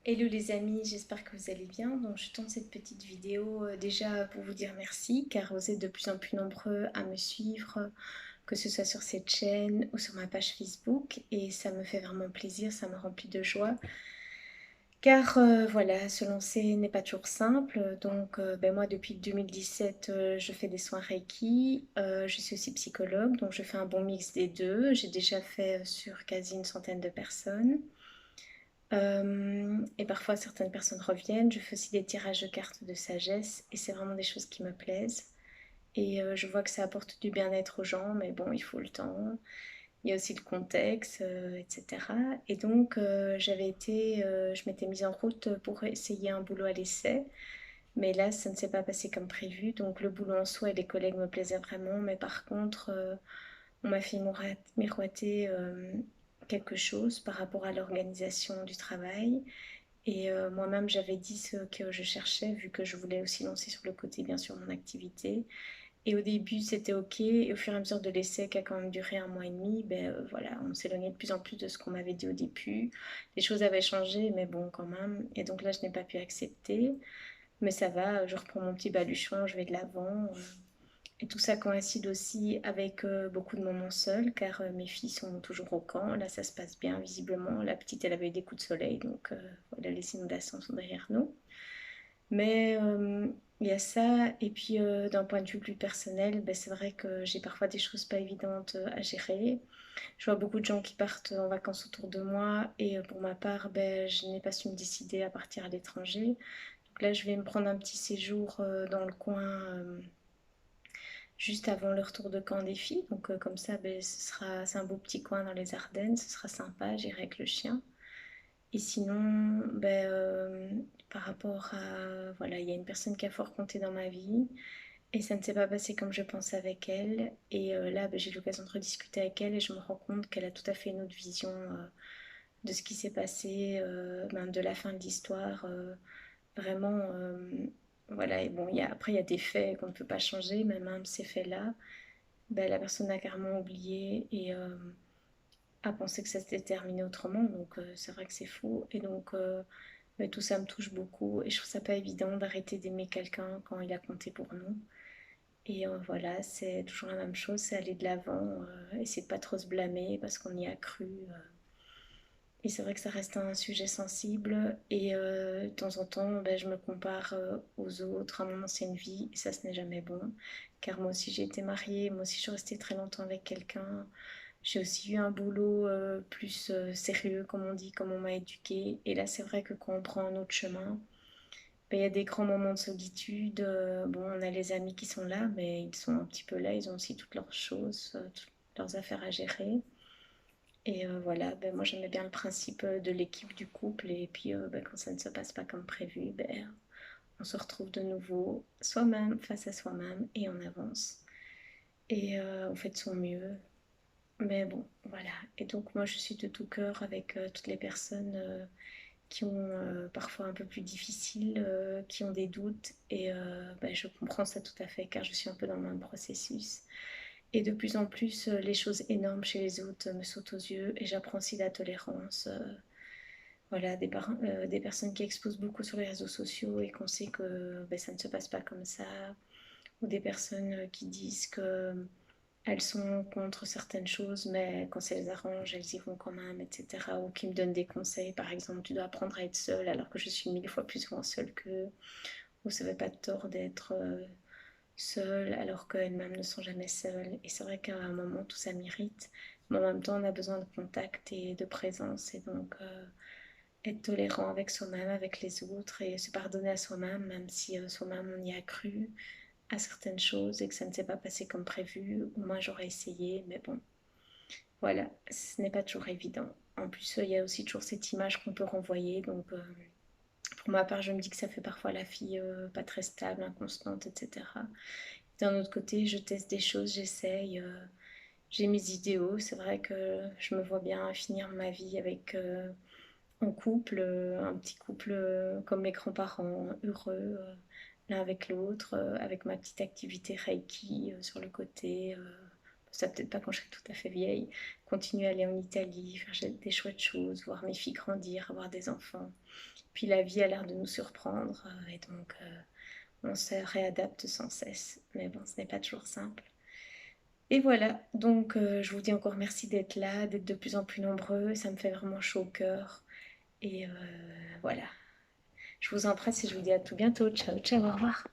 Hello les amis, j'espère que vous allez bien. Donc je tourne cette petite vidéo déjà pour vous dire merci car vous êtes de plus en plus nombreux à me suivre, que ce soit sur cette chaîne ou sur ma page Facebook et ça me fait vraiment plaisir, ça me remplit de joie. Car voilà, se lancer n'est pas toujours simple. Donc moi depuis 2017 je fais des soins Reiki, je suis aussi psychologue donc je fais un bon mix des deux. J'ai déjà fait sur quasi une centaine de personnes. Et parfois certaines personnes reviennent. Je fais aussi des tirages de cartes de sagesse et c'est vraiment des choses qui me plaisent. Et je vois que ça apporte du bien-être aux gens, mais bon, il faut le temps. Il y a aussi le contexte, etc. Et donc je m'étais mise en route pour essayer un boulot à l'essai. Mais là, ça ne s'est pas passé comme prévu. Donc le boulot en soi et les collègues me plaisaient vraiment. Mais par contre, on m'a fait miroiter quelque chose par rapport à l'organisation du travail. Et moi-même, j'avais dit ce que je cherchais, vu que je voulais aussi lancer sur le côté, bien sûr, mon activité. Et au début, c'était OK. Et au fur et à mesure de l'essai, qui a quand même duré un mois et demi, voilà, on s'éloignait de plus en plus de ce qu'on m'avait dit au début. Les choses avaient changé, mais bon, quand même. Et donc là, je n'ai pas pu accepter. Mais ça va, je reprends mon petit baluchon, je vais de l'avant. Et tout ça coïncide aussi avec beaucoup de moments seuls, car mes filles sont toujours au camp. Là, ça se passe bien, visiblement. La petite, elle avait eu des coups de soleil, donc voilà, les inondations sont derrière nous. Mais il y a ça, et puis d'un point de vue plus personnel, c'est vrai que j'ai parfois des choses pas évidentes à gérer. Je vois beaucoup de gens qui partent en vacances autour de moi, et pour ma part, je n'ai pas su me décider à partir à l'étranger. Donc là, je vais me prendre un petit séjour dans le coin juste avant le retour de camp des filles. Donc comme ça, c'est un beau petit coin dans les Ardennes, ce sera sympa, j'irai avec le chien. Et sinon, par rapport à... Voilà, il y a une personne qui a fort compté dans ma vie et ça ne s'est pas passé comme je pensais avec elle. Et là, j'ai eu l'occasion de rediscuter avec elle et je me rends compte qu'elle a tout à fait une autre vision de ce qui s'est passé, même de la fin de l'histoire. Vraiment, voilà, et bon, après, il y a des faits qu'on ne peut pas changer, mais même ces faits-là, la personne a carrément oublié et a pensé que ça s'était terminé autrement. Donc c'est vrai que c'est fou. Et donc tout ça me touche beaucoup. Et je trouve ça pas évident d'arrêter d'aimer quelqu'un quand il a compté pour nous. Et voilà, c'est toujours la même chose, c'est aller de l'avant, essayer de pas trop se blâmer parce qu'on y a cru. Et c'est vrai que ça reste un sujet sensible. Et de temps en temps, je me compare aux autres, à mon ancienne vie. Et ça, ce n'est jamais bon. Car moi aussi, j'ai été mariée. Moi aussi, je suis restée très longtemps avec quelqu'un. J'ai aussi eu un boulot plus sérieux, comme on dit, comme on m'a éduquée. Et là, c'est vrai que quand on prend un autre chemin, il y a des grands moments de solitude. Bon, on a les amis qui sont là, mais ils sont un petit peu là. Ils ont aussi toutes leurs choses, toutes leurs affaires à gérer. Et voilà, moi j'aimais bien le principe de l'équipe du couple. Et puis quand ça ne se passe pas comme prévu, on se retrouve de nouveau soi-même face à soi-même et on avance. Et on fait de son mieux. Mais bon, voilà. Et donc moi je suis de tout cœur avec toutes les personnes qui ont parfois un peu plus difficile, qui ont des doutes. Et je comprends ça tout à fait car je suis un peu dans le même processus. Et de plus en plus, les choses énormes chez les autres me sautent aux yeux et j'apprends aussi la tolérance. Voilà, des personnes qui exposent beaucoup sur les réseaux sociaux et qu'on sait que ça ne se passe pas comme ça. Ou des personnes qui disent que elles sont contre certaines choses, mais quand ça les arrange, elles y vont quand même, etc. Ou qui me donnent des conseils, par exemple, tu dois apprendre à être seule, alors que je suis mille fois plus souvent seule qu'eux. Ou ça fait pas de tort d'être seule, alors qu'elles-mêmes ne sont jamais seules. Et c'est vrai qu'à un moment, tout ça m'irrite. Mais en même temps, on a besoin de contact et de présence. Et donc, être tolérant avec soi-même, avec les autres, et se pardonner à soi-même, même si soi-même on y a cru à certaines choses et que ça ne s'est pas passé comme prévu. Moi, j'aurais essayé, mais bon, voilà, ce n'est pas toujours évident. En plus, il y a aussi toujours cette image qu'on peut renvoyer. Donc, pour ma part, je me dis que ça fait parfois la fille pas très stable, inconstante, etc. D'un autre côté, je teste des choses, j'essaye. J'ai mes idéaux. C'est vrai que je me vois bien finir ma vie avec en couple, un petit couple comme mes grands-parents, heureux l'un avec l'autre, avec ma petite activité Reiki sur le côté. ça peut-être pas quand je serai tout à fait vieille, continuer à aller en Italie, faire des chouettes choses, voir mes filles grandir, avoir des enfants. Puis la vie a l'air de nous surprendre et donc on se réadapte sans cesse. Mais bon, ce n'est pas toujours simple. Et voilà, donc je vous dis encore merci d'être là, d'être de plus en plus nombreux, ça me fait vraiment chaud au cœur. Et voilà, je vous embrasse et je vous dis à tout bientôt. Ciao, ciao, au revoir.